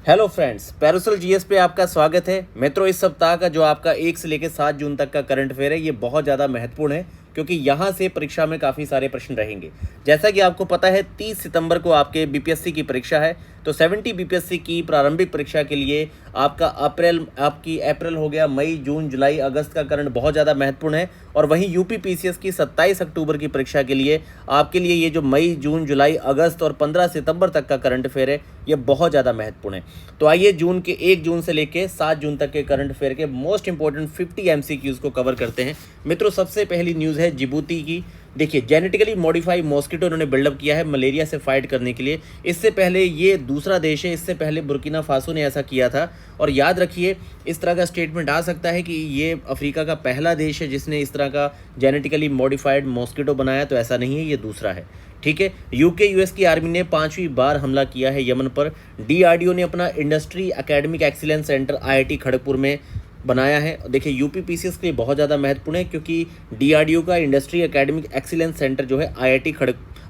Hello friends, parasol GS पे आपका स्वागत है। मित्रों, इस सप्ताह का जो आपका 1 से लेकर 7 जून तक का करंट अफेयर है, ये बहुत ज़्यादा महत्वपूर्ण है क्योंकि यहाँ से परीक्षा में काफ़ी सारे प्रश्न रहेंगे। जैसा कि आपको पता है, 30 सितंबर को आपके बीपीएससी की परीक्षा है। तो 70 बीपीएससी की प्रारंभिक परीक्षा के लिए आपका अप्रैल हो गया, मई, जून, जुलाई, अगस्त का करंट बहुत ज़्यादा महत्वपूर्ण है। और वहीं यूपी पीसीएस की 27 अक्टूबर की परीक्षा के लिए आपके लिए ये जो मई, जून, जुलाई, अगस्त और 15 सितंबर तक का करंट अफेयर है, ये बहुत ज़्यादा महत्वपूर्ण है। तो आइए 1 जून से लेकर 7 जून तक के करंट अफेयर के मोस्ट इंपॉर्टेंट 50 एमसीक्यूज को कवर करते हैं। मित्रों, सबसे पहली न्यूज़ है जिबूती की। देखिए, जेनेटिकली मॉडिफाइड मॉस्किटो उन्होंने बिल्डअप किया है मलेरिया से फाइट करने के लिए। इससे पहले ये दूसरा देश है, इससे पहले बुर्किना फासो ने ऐसा किया था। और याद रखिए, इस तरह का स्टेटमेंट आ सकता है कि ये अफ्रीका का पहला देश है जिसने इस तरह का जेनेटिकली मॉडिफाइड मॉस्किटो बनाया, तो ऐसा नहीं है, ये दूसरा है। ठीक है। यूके यूएस की आर्मी ने 5वीं बार हमला किया है यमन पर। डीआरडीओ ने अपना industry academic excellence centre IIT Kharagpur में बनाया है। देखिए, यूपी पीसीएस के लिए बहुत ज़्यादा महत्वपूर्ण है क्योंकि डीआरडीओ का इंडस्ट्री एकेडमिक एक्सीलेंस सेंटर जो है आईआईटी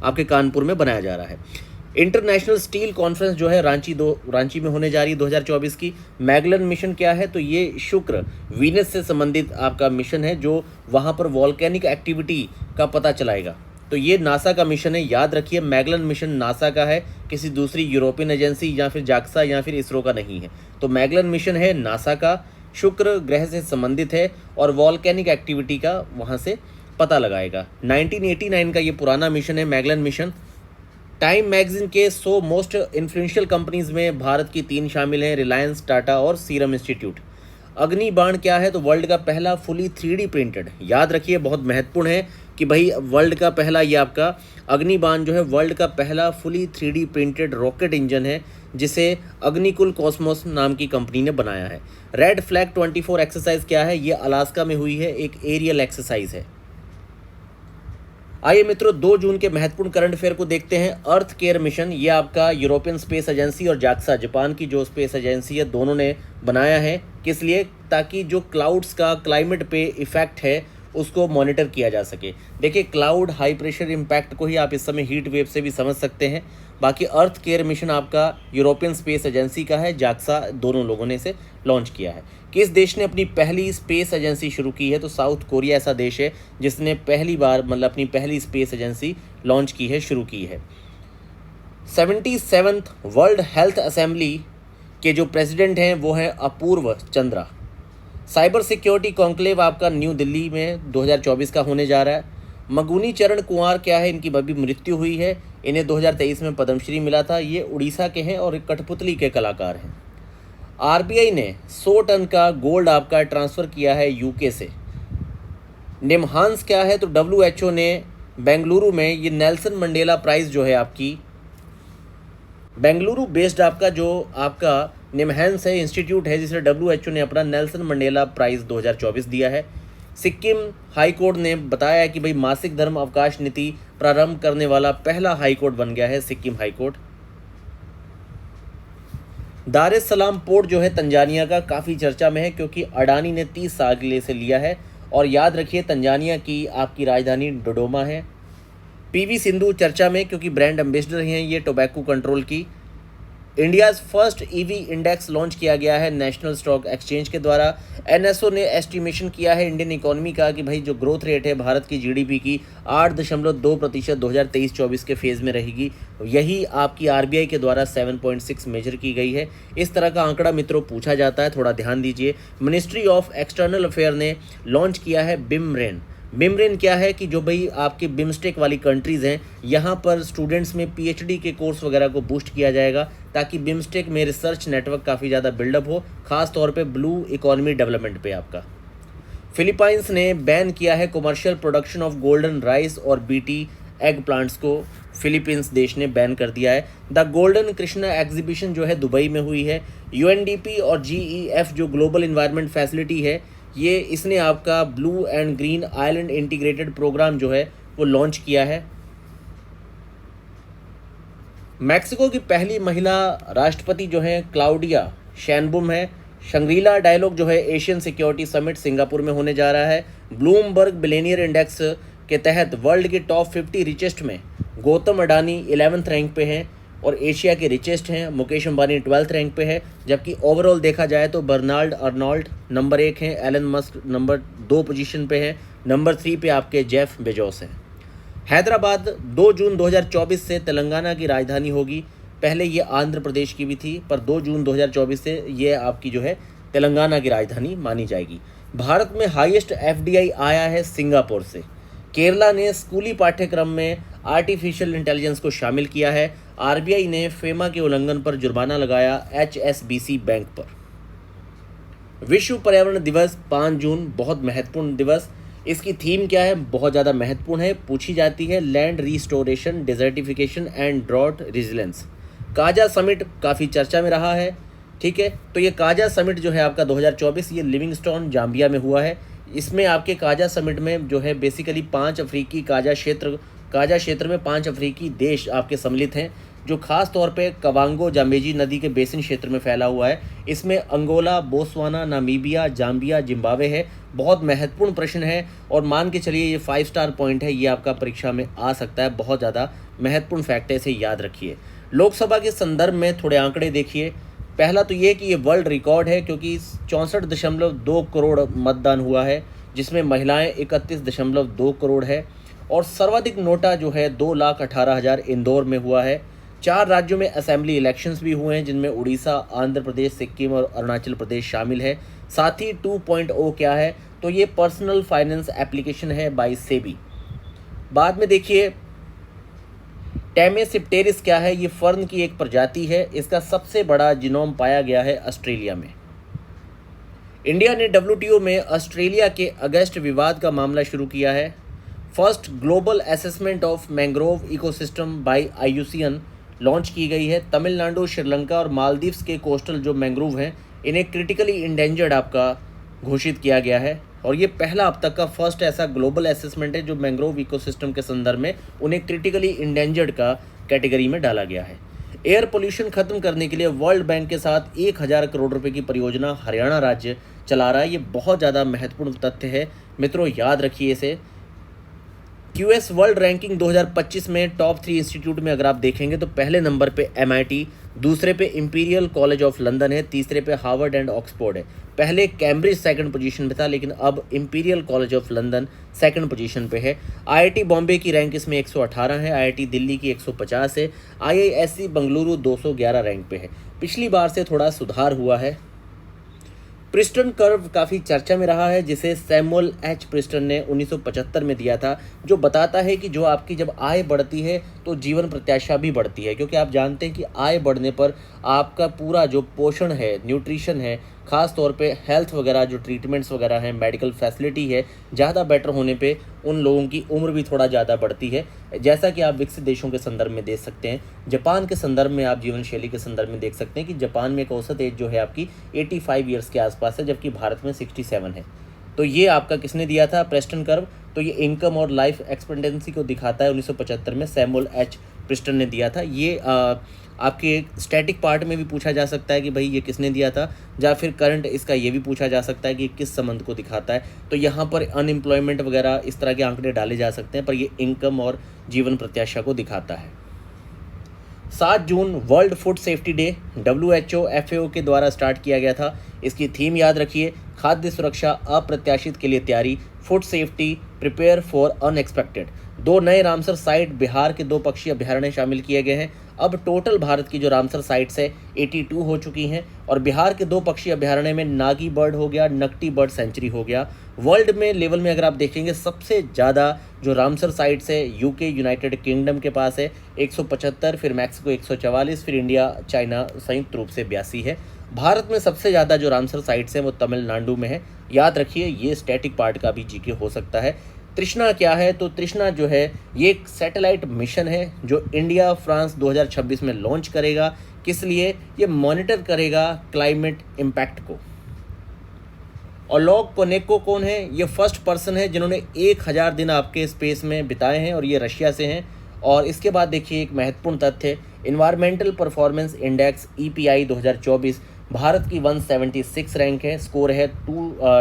आपके कानपुर में बनाया जा रहा है। इंटरनेशनल स्टील कॉन्फ्रेंस जो है रांची में होने जा रही है 2024 की। मैगलन मिशन क्या है? तो ये शुक्र वीनस से संबंधित आपका मिशन है जो वहाँ पर वॉल्केनिक एक्टिविटी का पता चलाएगा। तो ये नासा का मिशन है, याद रखिए। मैगलन मिशन नासा का है, किसी दूसरी यूरोपियन एजेंसी या फिर जाक्सा या फिर इसरो का नहीं है। तो मैगलन मिशन है नासा का, शुक्र ग्रह से संबंधित है और वॉल्केनिक एक्टिविटी का वहाँ से पता लगाएगा। 1989 का ये पुराना मिशन है मैगलन मिशन। टाइम मैगजीन के 100 मोस्ट इन्फ्लुएंशियल कंपनीज में भारत की 3 शामिल हैं, रिलायंस, टाटा और सीरम इंस्टीट्यूट। अग्नि बाण क्या है? तो वर्ल्ड का पहला फुली 3D प्रिंटेड, याद रखिए, बहुत महत्वपूर्ण है कि भाई वर्ल्ड का पहला ये आपका अग्नि बाण जो है वर्ल्ड का पहला fully 3D printed rocket engine है जिसे अग्निकुल कॉस्मोस नाम की कंपनी ने बनाया है। रेड फ्लैग 24 एक्सरसाइज क्या है? ये अलास्का में हुई है, एक एरियल एक्सरसाइज है। आइए मित्रों, 2 जून के महत्वपूर्ण करंट अफेयर को देखते हैं। अर्थ केयर मिशन, ये आपका यूरोपियन स्पेस एजेंसी और जाक्सा, जापान की जो स्पेस एजेंसी है, दोनों ने बनाया है। किस लिए? ताकि जो क्लाउड्स का क्लाइमेट पे इफेक्ट है उसको मॉनिटर किया जा सके। देखिए, क्लाउड हाई प्रेशर इम्पैक्ट को ही आप इस समय हीट वेव से भी समझ सकते हैं। बाकी अर्थ केयर मिशन आपका यूरोपियन स्पेस एजेंसी का है, जाक्सा, दोनों लोगों ने इसे लॉन्च किया है। किस देश ने अपनी पहली स्पेस एजेंसी शुरू की है? तो साउथ कोरिया ऐसा देश है जिसने पहली बार अपनी पहली स्पेस एजेंसी लॉन्च की है, शुरू की है। 77th वर्ल्ड हेल्थ असेंबली के जो प्रेसिडेंट हैं वो हैं अपूर्व चंद्रा। साइबर सिक्योरिटी कॉन्क्लेव आपका न्यू दिल्ली में 2024 का होने जा रहा है। मगुनी चरण कुंवर क्या है? इनकी अभी मृत्यु हुई है। इन्हें 2023 में पद्मश्री मिला था। ये उड़ीसा के हैं और एक कठपुतली के कलाकार हैं। आरबीआई ने 100 टन का गोल्ड आपका ट्रांसफ़र किया है यूके से। निमहांस क्या है? तो डब्ल्यूएचओ ने बेंगलुरु में ये नेल्सन मंडेला प्राइज़ जो है आपकी बेंगलुरु बेस्ड आपका निमहांस है, इंस्टीट्यूट है जिसे डब्ल्यूएचओ ने अपना नेल्सन मंडेला प्राइज़ 2024 दिया है। सिक्किम हाई कोर्ट ने बताया है कि भाई मासिक धर्म अवकाश नीति प्रारंभ करने वाला पहला हाई कोर्ट बन गया है सिक्किम हाई कोर्ट। दार एस सलाम पोर्ट जो है तंजानिया का काफ़ी चर्चा में है क्योंकि अडानी ने 30 साल के लिए इसे लिया है। और याद रखिए, तंजानिया की आपकी राजधानी डोडोमा है। पीवी सिंधु चर्चा में क्योंकि ब्रांड एम्बेसडर हैं ये टोबैको कंट्रोल की। India's first EV index launch किया गया है नेशनल स्टॉक एक्सचेंज के द्वारा। एनएसओ ने एस्टिमेशन किया है इंडियन इकोनॉमी का कि भाई जो ग्रोथ रेट है भारत की जीडीपी की 8.2% 2023-24 के फेज़ में रहेगी। यही आपकी आरबीआई के द्वारा 7.6 मेजर की गई है। इस तरह का आंकड़ा मित्रों पूछा जाता है, थोड़ा ध्यान दीजिए। मिनिस्ट्री ऑफ एक्सटर्नल अफेयर ने लॉन्च किया है बिमरेन। बिमरेन क्या है कि जो भाई आपके बिमस्टेक वाली कंट्रीज़ हैं, यहाँ पर स्टूडेंट्स में पीएचडी के कोर्स वगैरह को बूस्ट किया जाएगा ताकि बिमस्टेक में रिसर्च नेटवर्क काफ़ी ज़्यादा बिल्डअप हो, खास तौर पे ब्लू इकोनॉमी डेवलपमेंट पे आपका। फिलीपाइंस ने बैन किया है commercial production of golden rice और बीटी एग प्लांट्स को, फिलीपींस देश ने बैन कर दिया है। द गोल्डन कृष्णा एग्जीबिशन जो है दुबई में हुई है। यूएनडीपी और जीईएफ जो ग्लोबल इन्वायरमेंट फैसिलिटी है, ये इसने आपका blue and green island integrated programme जो है वो लॉन्च किया है। मैक्सिको की पहली महिला राष्ट्रपति जो है क्लाउडिया शैनबुम है। शंग्रीला डायलॉग जो है एशियन सिक्योरिटी समिट सिंगापुर में होने जा रहा है। ब्लूमबर्ग बिलियनियर इंडेक्स के तहत वर्ल्ड के टॉप 50 रिचेस्ट में गौतम अडानी 11th रैंक पे हैं और एशिया के रिचेस्ट हैं। मुकेश अंबानी 12th रैंक पे है, जबकि ओवरऑल देखा जाए तो बर्नार्ड अर्नोल्ड नंबर 1 है, एलन मस्क नंबर 2 पोजीशन पे है, नंबर 3 पे आपके जेफ बेजोस हैं। हैदराबाद 2 जून 2024 से तेलंगाना की राजधानी होगी। पहले ये आंध्र प्रदेश की भी थी, पर 2 जून 2024 से ये आपकी जो है तेलंगाना की राजधानी मानी जाएगी। भारत में हाईएस्ट एफडीआई आया है सिंगापुर से। केरला ने स्कूली पाठ्यक्रम में आर्टिफिशियल इंटेलिजेंस को शामिल किया है। आरबीआई ने फेमा के उल्लंघन पर जुर्माना लगाया एचएसबीसी बैंक पर। विश्व पर्यावरण दिवस 5 जून, बहुत महत्वपूर्ण दिवस। इसकी थीम क्या है? बहुत ज़्यादा महत्वपूर्ण है, पूछी जाती है land restoration, desertification and drought resilience. KAZA summit काफ़ी चर्चा में रहा है, ठीक है। तो ये काजा समिट जो है आपका 2024 ये लिविंगस्टोन जाम्बिया में हुआ है। इसमें आपके काजा समिट में जो है बेसिकली 5 अफ्रीकी काजा क्षेत्र में 5 अफ्रीकी देश आपके सम्मिलित हैं, जो खास तौर पे कवांगो जाम्बेजी नदी के बेसिन क्षेत्र में फैला हुआ है। इसमें Angola, Botswana, Namibia, Zambia, Zimbabwe है। बहुत महत्वपूर्ण प्रश्न है और मान के चलिए ये 5 स्टार पॉइंट है, ये आपका परीक्षा में आ सकता है। बहुत ज़्यादा महत्वपूर्ण फैक्ट है, इसे याद रखिए। लोकसभा के संदर्भ में थोड़े आंकड़े देखिए। पहला तो ये कि ये वर्ल्ड रिकॉर्ड है, क्योंकि 64.2 करोड़ मतदान हुआ है, जिसमें महिलाएं 31.2 करोड़ है। और सर्वाधिक नोटा जो है 2,18,000 इंदौर में हुआ है। 4 राज्यों में असेंबली इलेक्शंस भी हुए हैं, जिनमें उड़ीसा, आंध्र प्रदेश, सिक्किम और अरुणाचल प्रदेश शामिल है। साथ ही 2.0 क्या है? तो ये पर्सनल फाइनेंस एप्लीकेशन है बाय सेबी। बाद में देखिए टेमेसिप्टेरिस क्या है? ये फर्न की एक प्रजाति है। इसका सबसे बड़ा जीनोम पाया गया है ऑस्ट्रेलिया में। इंडिया ने डब्ल्यूटीओ में ऑस्ट्रेलिया के अगस्त विवाद का मामला शुरू किया है। First global assessment of mangrove ecosystem by IUCN launch की गई है। तमिलनाडु, श्रीलंका और मालदीव्स के कोस्टल जो मैंग्रोव हैं, इन्हें क्रिटिकली इंडेंजर्ड आपका घोषित किया गया है। और ये पहला अब तक का फर्स्ट ऐसा ग्लोबल असेसमेंट है जो मैंग्रोव इकोसिस्टम के संदर्भ में उन्हें क्रिटिकली इंडेंजर्ड का कैटेगरी में डाला गया है। एयर पोल्यूशन खत्म करने के लिए वर्ल्ड बैंक के साथ 1000 करोड़ रुपए की परियोजना हरियाणा राज्य चला रहा है। ये बहुत ज़्यादा महत्वपूर्ण तथ्य है मित्रों, याद रखिए इसे। क्यूएस वर्ल्ड रैंकिंग 2025 में टॉप 3 इंस्टीट्यूट में अगर आप देखेंगे तो पहले नंबर पे MIT, दूसरे पे इंपीरियल कॉलेज ऑफ लंदन है, तीसरे पे हार्वर्ड एंड ऑक्सफोर्ड है। पहले कैम्ब्रिज सेकंड पोजीशन पे था, लेकिन अब imperial college of London second position पे है। IIT बॉम्बे की रैंक इसमें 118 है, IIT दिल्ली की 150 है, IISc बेंगलुरु 211 रैंक पे है। पिछली बार से थोड़ा सुधार हुआ है। प्रिस्टन कर्व काफ़ी चर्चा में रहा है, जिसे सैमुअल एच प्रिस्टन ने 1975 में दिया था, जो बताता है कि जो आपकी जब आय बढ़ती है तो जीवन प्रत्याशा भी बढ़ती है। क्योंकि आप जानते हैं कि आय बढ़ने पर आपका पूरा जो पोषण है, न्यूट्रिशन है, ख़ास तौर पे हेल्थ वगैरह जो ट्रीटमेंट्स वगैरह हैं, मेडिकल फैसिलिटी है, ज़्यादा बेटर होने पे उन लोगों की उम्र भी थोड़ा ज़्यादा बढ़ती है। जैसा कि आप विकसित देशों के संदर्भ में देख सकते हैं, जापान के संदर्भ में आप जीवन शैली के संदर्भ में देख सकते हैं कि जापान में एक औसत एज जो है आपकी 85 ईयर्स के आसपास है, जबकि भारत में 67 है। तो ये आपका किसने दिया था? Preston curve. तो ये इनकम और लाइफ एक्सपेक्टेंसी को दिखाता है। 1975 में सैमुअल एच प्रिस्टन ने दिया था। ये आपके स्टैटिक पार्ट में भी पूछा जा सकता है कि भाई ये किसने दिया था, या फिर करंट इसका ये भी पूछा जा सकता है कि किस संबंध को दिखाता है। तो यहाँ पर अनएम्प्लॉयमेंट वगैरह इस तरह के आंकड़े डाले जा सकते हैं, पर ये इनकम और जीवन प्रत्याशा को दिखाता है। 7 जून world food safety day WHO FAO के द्वारा स्टार्ट किया गया था। इसकी थीम याद रखिए, खाद्य सुरक्षा अप्रत्याशित के लिए तैयारी, food safety prepare for unexpected. 2 नए रामसर साइट बिहार के 2 पक्षी अभ्यारण्य शामिल किए गए हैं। अब टोटल भारत की जो रामसर साइट्स है 82 हो चुकी हैं, और बिहार के 2 पक्षी अभ्यारण्य में नागी बर्ड हो गया, नकटी बर्ड सेंचुरी हो गया। वर्ल्ड में लेवल में अगर आप देखेंगे सबसे ज़्यादा जो रामसर साइट्स है यूके यूनाइटेड किंगडम के पास है 175, फिर मैक्सिको 144, फिर इंडिया चाइना संयुक्त रूप से 82 है। भारत में सबसे ज़्यादा जो रामसर साइट्स हैं वो तमिलनाडु में है। याद रखिए ये स्टैटिक पार्ट का भी जीके हो सकता है। तृष्णा क्या है? तो तृष्णा जो है ये एक सैटेलाइट मिशन है जो इंडिया फ्रांस 2026 में लॉन्च करेगा। किस लिए? ये मॉनिटर करेगा क्लाइमेट इम्पैक्ट को। ओलेग कोनेको कौन है? ये फर्स्ट पर्सन है जिन्होंने 1000 दिन आपके स्पेस में बिताए हैं, और ये रशिया से हैं। और इसके बाद देखिए एक महत्वपूर्ण तथ्य, environmental performance index EPI 2024 Bharat की 176 रैंक है, स्कोर है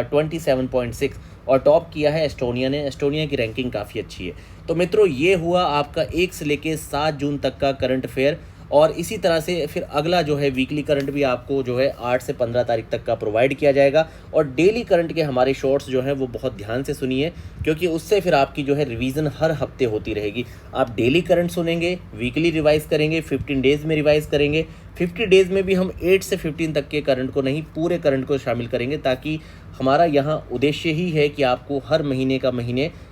27.6, और टॉप किया है एस्टोनिया ने। एस्टोनिया की रैंकिंग काफ़ी अच्छी है। तो मित्रों ये हुआ आपका 1 से लेकर 7 जून तक का करंट अफेयर। और इसी तरह से फिर अगला जो है वीकली करंट भी आपको जो है 8 से 15 तारीख तक का प्रोवाइड किया जाएगा। और डेली करंट के हमारे शॉर्ट्स जो हैं वो बहुत ध्यान से सुनिए, क्योंकि उससे फिर आपकी जो है रिवीजन हर हफ्ते होती रहेगी। आप डेली करंट सुनेंगे, वीकली रिवाइज करेंगे, 15 डेज़ में रिवाइज करेंगे। 50 डेज़ में भी हम 8 से 15 तक के करंट को नहीं, पूरे करंट को शामिल करेंगे, ताकि हमारा यहाँ उद्देश्य ही है कि आपको हर महीने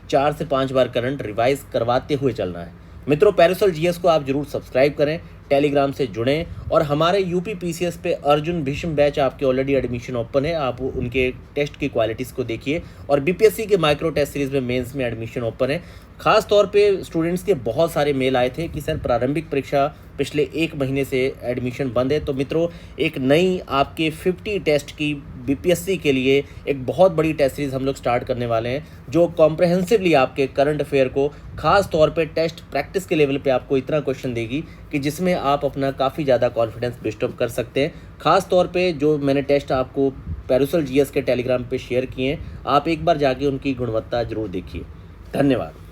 4 से 5 बार करंट रिवाइज करवाते हुए चलना है। मित्रों, पैरासोल जीएस को आप जरूर सब्सक्राइब करें, टेलीग्राम से जुड़ें, और हमारे यूपी पीसीएस पे अर्जुन भीष्म बैच आपके ऑलरेडी एडमिशन ओपन है। आप उनके टेस्ट की क्वालिटीज़ को देखिए, और बीपीएससी के माइक्रो टेस्ट सीरीज में मेंस में एडमिशन ओपन है। खास तौर पे स्टूडेंट्स के बहुत सारे मेल आए थे कि सर प्रारंभिक परीक्षा पिछले 1 महीने से एडमिशन बंद है। तो मित्रों, एक नई आपके 50 टेस्ट की बीपीएससी के लिए एक बहुत बड़ी टेस्ट सीरीज हम लोग स्टार्ट करने वाले हैं, जो कॉम्प्रहेंसिवली आपके करंट अफेयर को खास तौर पे टेस्ट प्रैक्टिस के लेवल पे आपको इतना क्वेश्चन देगी कि जिसमें आप अपना काफ़ी ज़्यादा कॉन्फिडेंस बिल्ट अप कर सकते हैं। खास तौर पे जो मैंने टेस्ट आपको पैरासोल जीएस के टेलीग्राम पे शेयर किए हैं, आप एक बार जाके उनकी गुणवत्ता जरूर देखिए। धन्यवाद।